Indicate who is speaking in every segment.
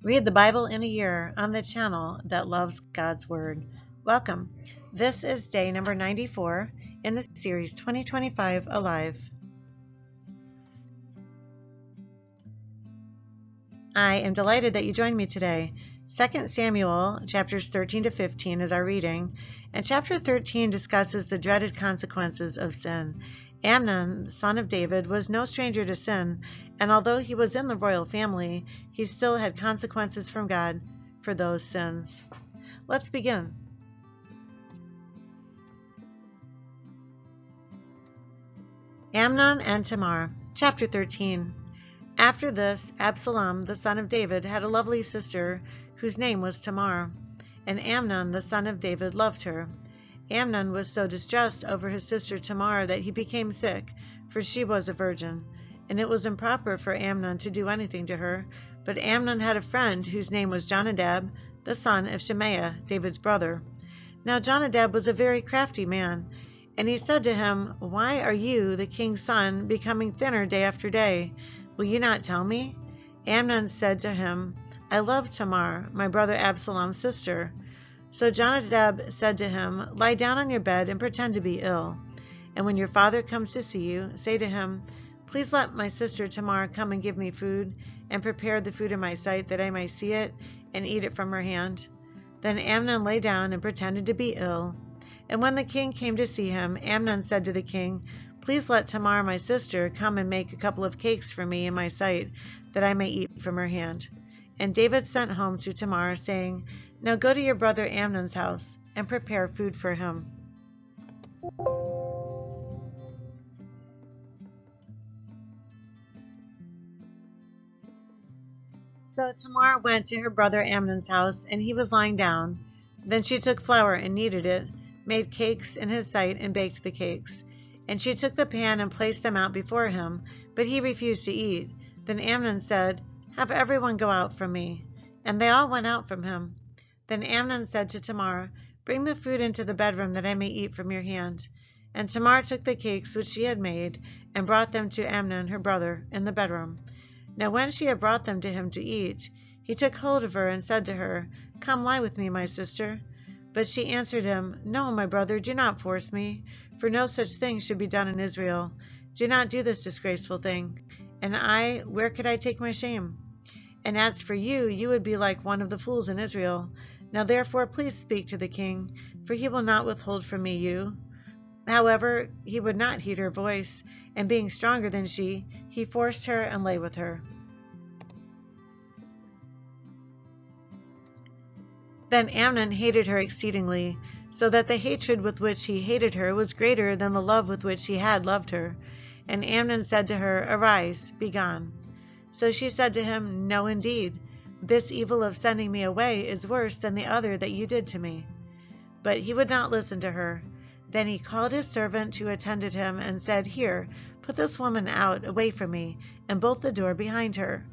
Speaker 1: Read the Bible in a year on the channel that loves God's Word. Welcome. This is day number 94 in the series 2025 Alive. I am delighted that you joined me today. 2 Samuel chapters 13 to 15 is our reading, and chapter 13 discusses the dreaded consequences of sin. Amnon, son of David, was no stranger to sin, and although he was in the royal family, he still had consequences from God for those sins. Let's begin. Amnon and Tamar, chapter 13. After this, Absalom, the son of David, had a lovely sister whose name was Tamar, and Amnon, the son of David, loved her. Amnon was so distressed over his sister Tamar that he became sick, for she was a virgin, and it was improper for Amnon to do anything to her. But Amnon had a friend whose name was Jonadab, the son of Shemaiah, David's brother. Now Jonadab was a very crafty man, and he said to him, "Why are you, the king's son, becoming thinner day after day? Will you not tell me?" Amnon said to him, "I love Tamar, my brother Absalom's sister." So Jonadab said to him, "Lie down on your bed and pretend to be ill. And when your father comes to see you, say to him, 'Please let my sister Tamar come and give me food, and prepare the food in my sight that I may see it and eat it from her hand.'" Then Amnon lay down and pretended to be ill. And when the king came to see him, Amnon said to the king, "Please let Tamar, my sister, come and make a couple of cakes for me in my sight, that I may eat from her hand." And David sent home to Tamar, saying, "Now go to your brother Amnon's house, and prepare food for him." So Tamar went to her brother Amnon's house, and he was lying down. Then she took flour and kneaded it, made cakes in his sight, and baked the cakes. And she took the pan and placed them out before him, but he refused to eat. Then Amnon said, "Have everyone go out from me." And they all went out from him. Then Amnon said to Tamar, "Bring the food into the bedroom that I may eat from your hand." And Tamar took the cakes which she had made, and brought them to Amnon her brother in the bedroom. Now when she had brought them to him to eat, he took hold of her and said to her, "Come lie with me, my sister." But she answered him, "No, my brother, do not force me, for no such thing should be done in Israel. Do not do this disgraceful thing. And I, where could I take my shame? And as for you, you would be like one of the fools in Israel. Now therefore please speak to the king, for he will not withhold from me you." However, he would not heed her voice, and being stronger than she, he forced her and lay with her. Then Amnon hated her exceedingly, so that the hatred with which he hated her was greater than the love with which he had loved her. And Amnon said to her, "Arise, be gone." So she said to him, "No, indeed, this evil of sending me away is worse than the other that you did to me." But he would not listen to her. Then he called his servant who attended him and said, "Here, put this woman out, away from me, and bolt the door behind her."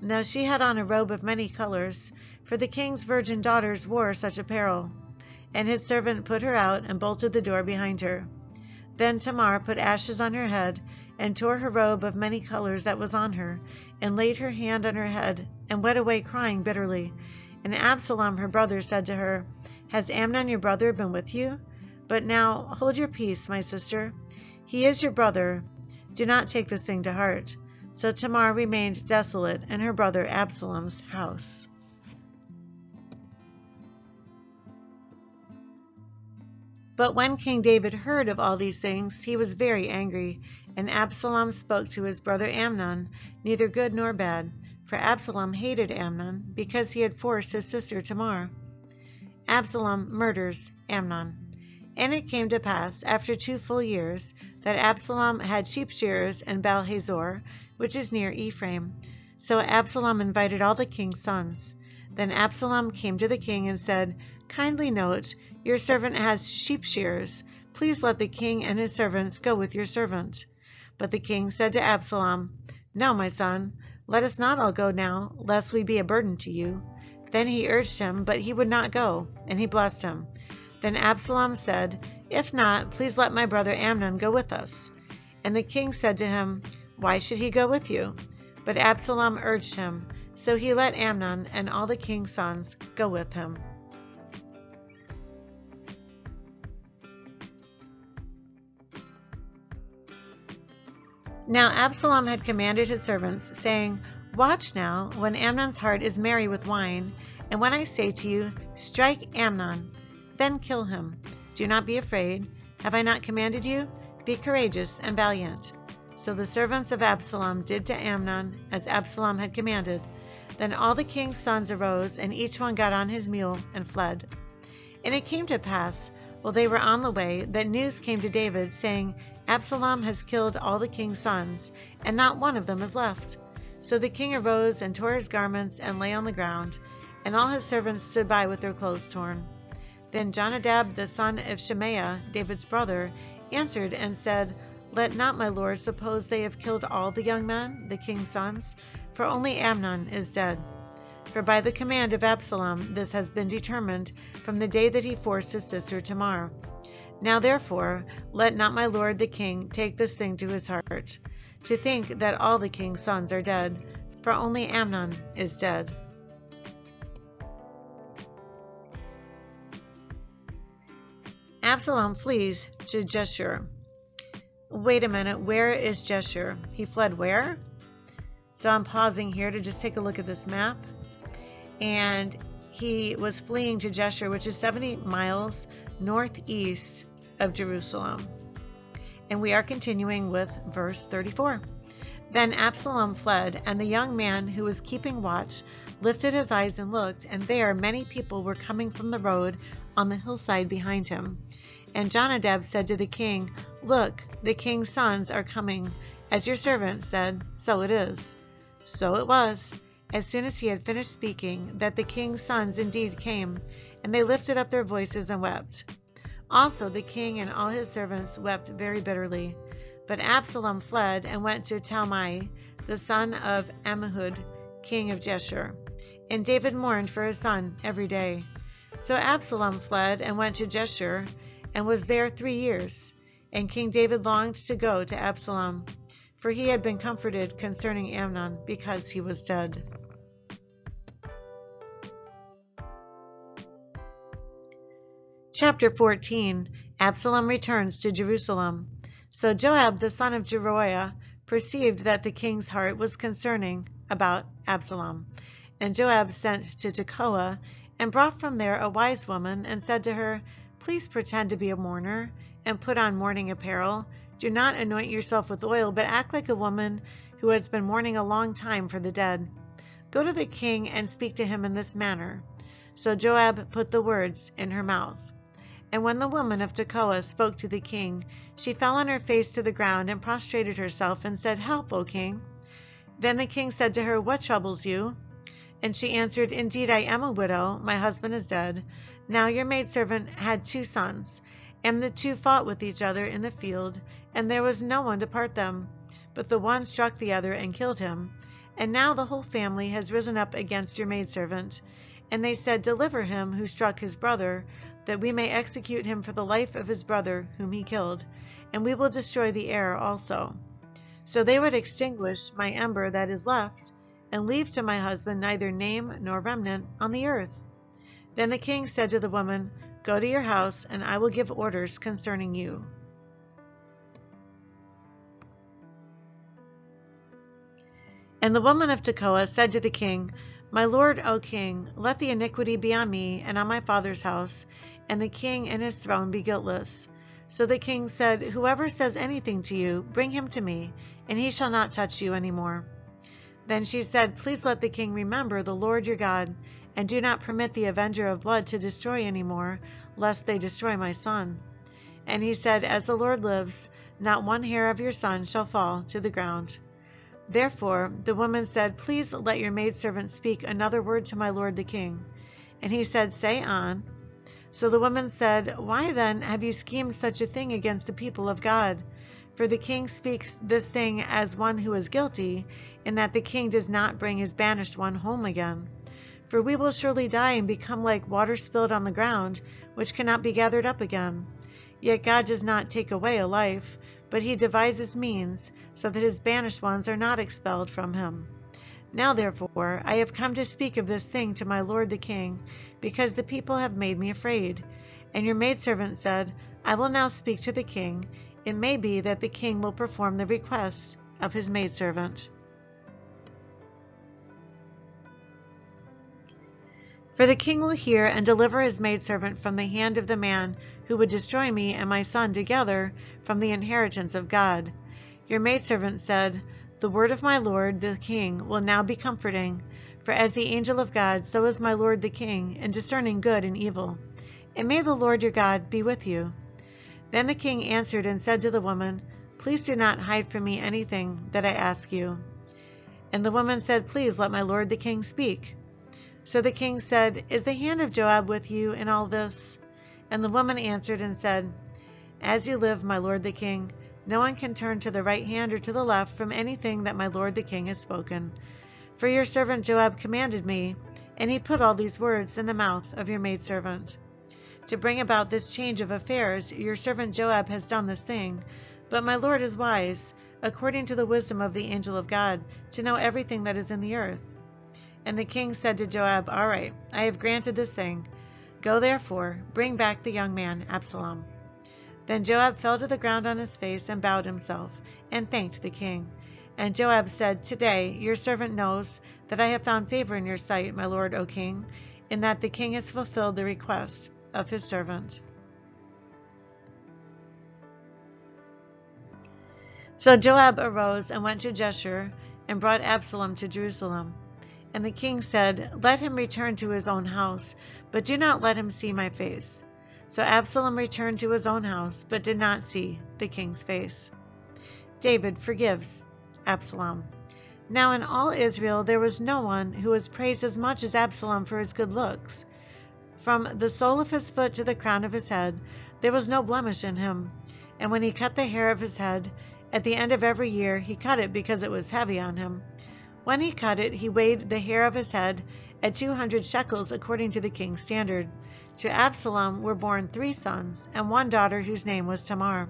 Speaker 1: Now she had on a robe of many colors, for the king's virgin daughters wore such apparel. And his servant put her out and bolted the door behind her. Then Tamar put ashes on her head, and tore her robe of many colors that was on her, and laid her hand on her head, and went away crying bitterly. And Absalom her brother said to her, "Has Amnon your brother been with you? But now hold your peace, my sister. He is your brother. Do not take this thing to heart." So Tamar remained desolate in her brother Absalom's house. But when King David heard of all these things, he was very angry, and Absalom spoke to his brother Amnon, neither good nor bad, for Absalom hated Amnon, because he had forced his sister Tamar. Absalom murders Amnon. And it came to pass, after 2 full years, that Absalom had sheep shearers in Baal-hazor, which is near Ephraim. So Absalom invited all the king's sons. Then Absalom came to the king and said, "Kindly note, your servant has sheep shearers. Please let the king and his servants go with your servant." But the king said to Absalom, "No, my son, let us not all go now, lest we be a burden to you." Then he urged him, but he would not go, and he blessed him. Then Absalom said, "If not, please let my brother Amnon go with us." And the king said to him, "Why should he go with you?" But Absalom urged him, So he let Amnon and all the king's sons go with him. Now Absalom had commanded his servants, saying, Watch now, when Amnon's heart is merry with wine, and when I say to you, Strike Amnon, then kill him. Do not be afraid. Have I not commanded you? Be courageous and valiant. So the servants of Absalom did to Amnon as Absalom had commanded. Then all the king's sons arose, and each one got on his mule and fled. And it came to pass, while they were on the way, that news came to David, saying, Absalom has killed all the king's sons, and not one of them is left. So the king arose and tore his garments and lay on the ground, and all his servants stood by with their clothes torn. Then Jonadab the son of Shemaiah, David's brother, answered and said, Let not my lord suppose they have killed all the young men, the king's sons, for only Amnon is dead. For by the command of Absalom this has been determined from the day that he forced his sister Tamar. Now therefore let not my lord the king take this thing to his heart, to think that all the king's sons are dead, for only Amnon is dead. Absalom flees to Jeshur. Wait a minute, where is Jeshur? He fled where? So I'm pausing here to just take a look at this map. And he was fleeing to Jeshur, which is 70 miles northeast of Jerusalem. And we are continuing with verse 34. Then Absalom fled, and the young man who was keeping watch lifted his eyes and looked, and there many people were coming from the road on the hillside behind him. And Jonadab said to the king, Look, the king's sons are coming. As your servant said, so it is. So it was, as soon as he had finished speaking, that the king's sons indeed came, and they lifted up their voices and wept. Also the king and all his servants wept very bitterly. But Absalom fled and went to Talmai, the son of Ammihud, king of Jeshur. And David mourned for his son every day. So Absalom fled and went to Jeshur, and was there 3 years. And King David longed to go to Absalom, for he had been comforted concerning Amnon, because he was dead. Chapter 14. Absalom returns to Jerusalem. So Joab the son of Jeruiah perceived that the king's heart was concerning about Absalom. And Joab sent to Tekoa, and brought from there a wise woman, and said to her, Please pretend to be a mourner, and put on mourning apparel. Do not anoint yourself with oil, but act like a woman who has been mourning a long time for the dead. Go to the king and speak to him in this manner. So Joab put the words in her mouth. And when the woman of Tekoa spoke to the king, she fell on her face to the ground and prostrated herself and said, Help, O king. Then the king said to her, What troubles you? And she answered, Indeed, I am a widow. My husband is dead. Now your maidservant had 2 sons, and the 2 fought with each other in the field, and there was no one to part them. But the one struck the other and killed him. And now the whole family has risen up against your maidservant. And they said, Deliver him who struck his brother, that we may execute him for the life of his brother whom he killed, and we will destroy the heir also. So they would extinguish my ember that is left, and leave to my husband neither name nor remnant on the earth. Then the king said to the woman, Go to your house, and I will give orders concerning you. And the woman of Tekoa said to the king, My lord, O king, let the iniquity be on me and on my father's house, and the king and his throne be guiltless. So the king said, Whoever says anything to you, bring him to me, and he shall not touch you any more. Then she said, Please let the king remember the Lord your God, and do not permit the avenger of blood to destroy any more, lest they destroy my son. And he said, As the Lord lives, not one hair of your son shall fall to the ground. Therefore the woman said, Please let your maidservant speak another word to my lord the king. And he said, Say on. So the woman said, Why then have you schemed such a thing against the people of God? For the king speaks this thing as one who is guilty, in that the king does not bring his banished one home again. For we will surely die and become like water spilled on the ground, which cannot be gathered up again. Yet God does not take away a life, but he devises means, so that his banished ones are not expelled from him. Now therefore I have come to speak of this thing to my lord the king, because the people have made me afraid. And your maidservant said, I will now speak to the king. It may be that the king will perform the request of his maidservant. For the king will hear and deliver his maidservant from the hand of the man who would destroy me and my son together from the inheritance of God. Your maidservant said, The word of my lord the king will now be comforting, for as the angel of God, so is my lord the king, in discerning good and evil. And may the Lord your God be with you. Then the king answered and said to the woman, Please do not hide from me anything that I ask you. And the woman said, Please let my lord the king speak. So the king said, Is the hand of Joab with you in all this? And the woman answered and said, As you live, my lord the king, no one can turn to the right hand or to the left from anything that my lord the king has spoken. For your servant Joab commanded me, and he put all these words in the mouth of your maidservant. To bring about this change of affairs, your servant Joab has done this thing. But my lord is wise, according to the wisdom of the angel of God, to know everything that is in the earth. And the king said to Joab, All right, I have granted this thing. Go therefore, bring back the young man Absalom. Then Joab fell to the ground on his face and bowed himself, and thanked the king. And Joab said, Today your servant knows that I have found favor in your sight, my lord, O king, in that the king has fulfilled the request of his servant. So Joab arose and went to Jeshurun and brought Absalom to Jerusalem. And the king said, Let him return to his own house, but do not let him see my face. So Absalom returned to his own house, but did not see the king's face. David forgives Absalom. Now in all Israel there was no one who was praised as much as Absalom for his good looks. From the sole of his foot to the crown of his head, there was no blemish in him. And when he cut the hair of his head, at the end of every year he cut it because it was heavy on him. When he cut it, he weighed the hair of his head at 200 shekels according to the king's standard. To Absalom were born 3 sons and 1 daughter whose name was Tamar.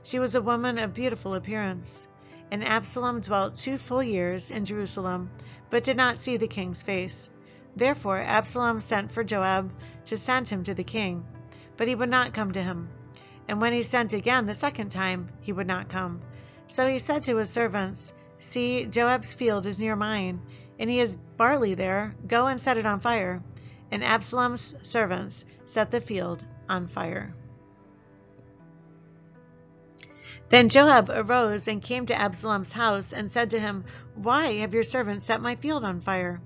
Speaker 1: She was a woman of beautiful appearance. And Absalom dwelt 2 full years in Jerusalem, but did not see the king's face. Therefore Absalom sent for Joab to send him to the king, but he would not come to him. And when he sent again the second time, he would not come. So he said to his servants, See, Joab's field is near mine, and he has barley there. Go and set it on fire. And Absalom's servants set the field on fire. Then Joab arose and came to Absalom's house and said to him, Why have your servants set my field on fire?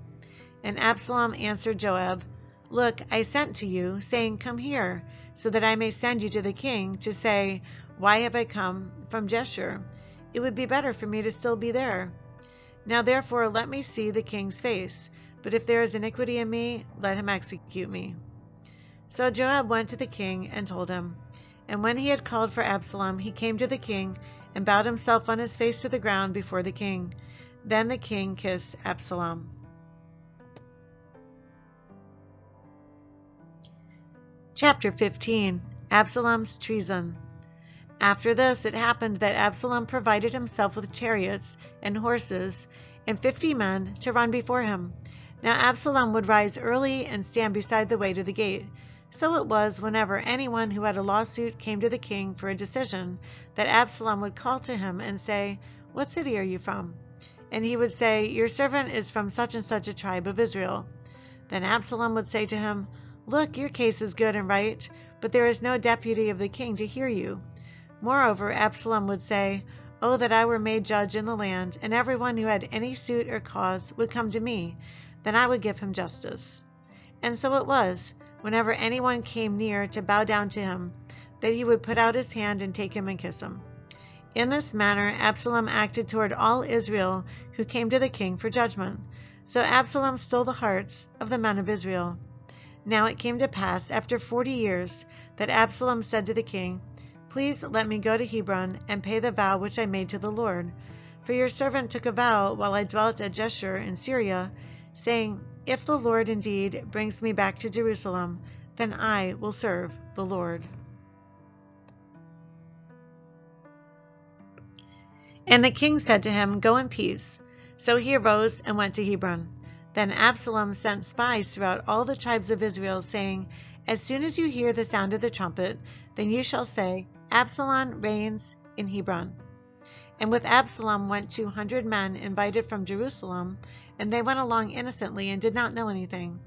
Speaker 1: And Absalom answered Joab, Look, I sent to you, saying, Come here, so that I may send you to the king, to say, Why have I come from Jeshurun? It would be better for me to still be there. Now therefore let me see the king's face, but if there is iniquity in me, let him execute me. So Joab went to the king and told him. And when he had called for Absalom, he came to the king and bowed himself on his face to the ground before the king. Then the king kissed Absalom. Chapter 15. Absalom's treason. After this it happened that Absalom provided himself with chariots and horses and 50 men to run before him. Now Absalom would rise early and stand beside the way to the gate. So it was, whenever anyone who had a lawsuit came to the king for a decision, that Absalom would call to him and say, What city are you from? And he would say, Your servant is from such and such a tribe of Israel. Then Absalom would say to him, Look, your case is good and right, but there is no deputy of the king to hear you. Moreover, Absalom would say, Oh, that I were made judge in the land, and everyone who had any suit or cause would come to me, then I would give him justice. And so it was, whenever anyone came near to bow down to him, that he would put out his hand and take him and kiss him. In this manner Absalom acted toward all Israel who came to the king for judgment. So Absalom stole the hearts of the men of Israel. Now it came to pass, after 40 years, that Absalom said to the king, Please let me go to Hebron and pay the vow which I made to the Lord. For your servant took a vow while I dwelt at Jeshurun in Syria, saying, If the Lord indeed brings me back to Jerusalem, then I will serve the Lord. And the king said to him, Go in peace. So he arose and went to Hebron. Then Absalom sent spies throughout all the tribes of Israel, saying, As soon as you hear the sound of the trumpet, then you shall say, Absalom reigns in Hebron. And with Absalom went 200 men invited from Jerusalem, and they went along innocently and did not know anything.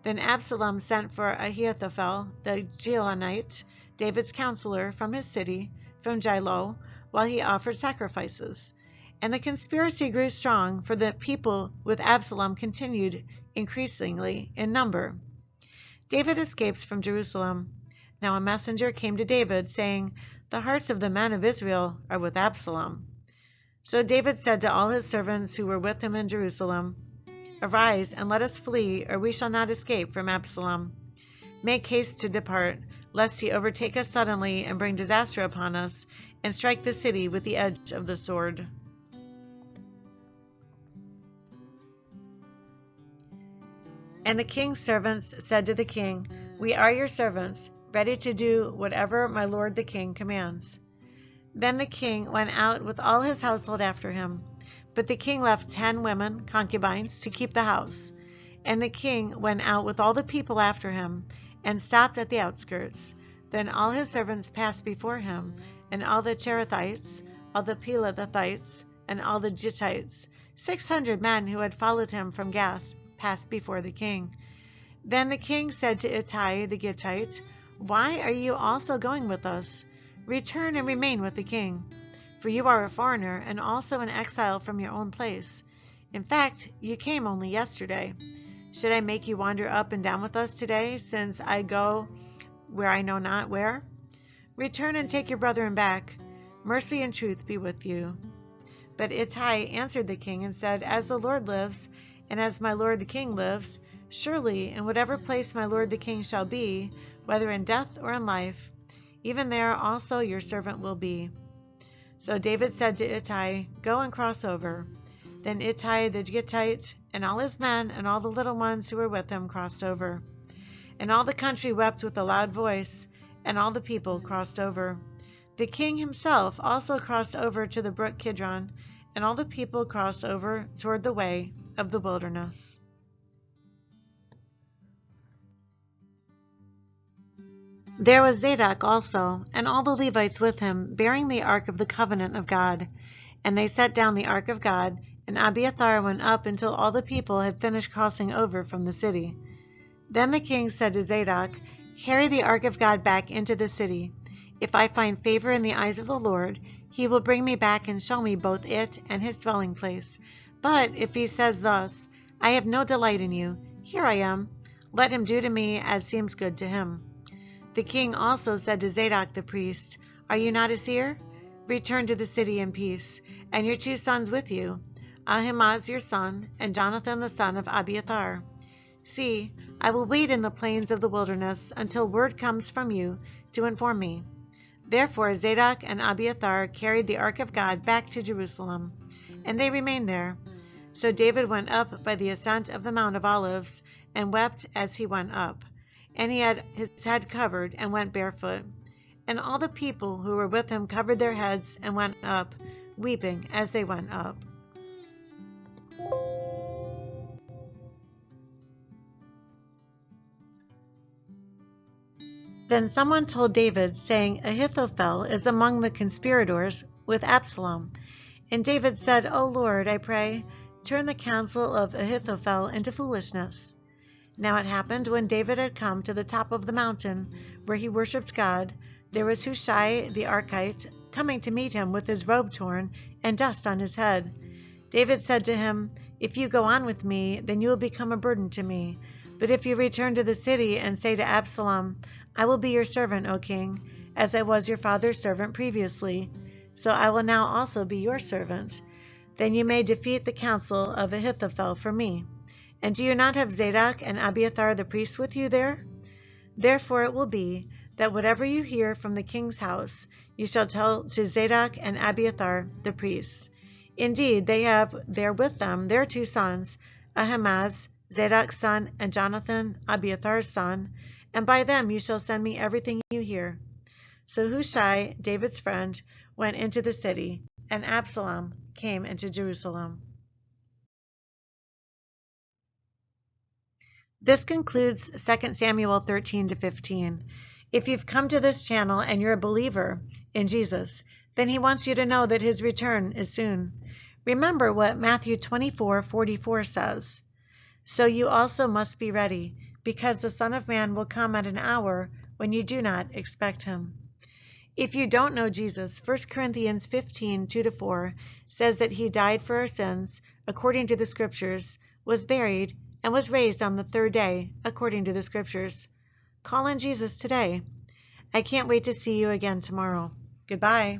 Speaker 1: Then Absalom sent for Ahithophel the Gilonite, David's counselor, from his city, from Shiloh, while he offered sacrifices. And the conspiracy grew strong, for the people with Absalom continued increasingly in number. David escapes from Jerusalem. Now a messenger came to David, saying, The hearts of the men of Israel are with Absalom. So David said to all his servants who were with him in Jerusalem, Arise, and let us flee, or we shall not escape from Absalom. Make haste to depart, lest he overtake us suddenly and bring disaster upon us, and strike the city with the edge of the sword. And the king's servants said to the king, We are your servants, ready to do whatever my lord the king commands. Then the king went out with all his household after him. But the king left 10 women, concubines, to keep the house. And the king went out with all the people after him, and stopped at the outskirts. Then all his servants passed before him, and all the Cherethites, all the Pelethites, and all the Gittites, 600 men who had followed him from Gath, passed before the king. Then the king said to Ittai the Gittite, Why are you also going with us? Return and remain with the king. For you are a foreigner, and also an exile from your own place. In fact, you came only yesterday. Should I make you wander up and down with us today, since I go where I know not where? Return and take your brethren back. Mercy and truth be with you. But Ittai answered the king and said, As the Lord lives, and as my lord the king lives, surely in whatever place my lord the king shall be, whether in death or in life, even there also your servant will be. So David said to Ittai, Go and cross over. Then Ittai the Gittite and all his men and all the little ones who were with him crossed over. And all the country wept with a loud voice, and all the people crossed over. The king himself also crossed over to the brook Kidron, and all the people crossed over toward the way of the wilderness. There was Zadok also, and all the Levites with him, bearing the ark of the covenant of God. And they set down the ark of God, and Abiathar went up until all the people had finished crossing over from the city. Then the king said to Zadok, Carry the ark of God back into the city. If I find favor in the eyes of the Lord, he will bring me back and show me both it and his dwelling place. But if he says thus, I have no delight in you, here I am, let him do to me as seems good to him. The king also said to Zadok the priest, Are you not a seer? Return to the city in peace, and your 2 sons with you, Ahimaaz your son, and Jonathan the son of Abiathar. See, I will wait in the plains of the wilderness until word comes from you to inform me. Therefore Zadok and Abiathar carried the ark of God back to Jerusalem, and they remained there. So David went up by the ascent of the Mount of Olives, and wept as he went up. And he had his head covered, and went barefoot. And all the people who were with him covered their heads, and went up, weeping as they went up. Then someone told David, saying, Ahithophel is among the conspirators with Absalom. And David said, O Lord, I pray, turn the counsel of Ahithophel into foolishness. Now it happened, when David had come to the top of the mountain where he worshipped God, there was Hushai the Archite coming to meet him with his robe torn and dust on his head. David said to him, If you go on with me, then you will become a burden to me. But if you return to the city and say to Absalom, I will be your servant, O king, as I was your father's servant previously, so I will now also be your servant, then you may defeat the counsel of Ahithophel for me. And do you not have Zadok and Abiathar the priests with you there? Therefore it will be, that whatever you hear from the king's house, you shall tell to Zadok and Abiathar the priests. Indeed, they have there with them their 2 sons, Ahimaaz, Zadok's son, and Jonathan, Abiathar's son, and by them you shall send me everything you hear. So Hushai, David's friend, went into the city, and Absalom came into Jerusalem. This concludes 2 Samuel 13-15. If you've come to this channel and you're a believer in Jesus, then he wants you to know that his return is soon. Remember what Matthew 24:44 says. So you also must be ready, because the Son of Man will come at an hour when you do not expect him. If you don't know Jesus, 1 Corinthians 15:2-4 says that he died for our sins according to the Scriptures, was buried, and was raised on the third day according to the Scriptures. Call on Jesus today. I can't wait to see you again tomorrow. Goodbye.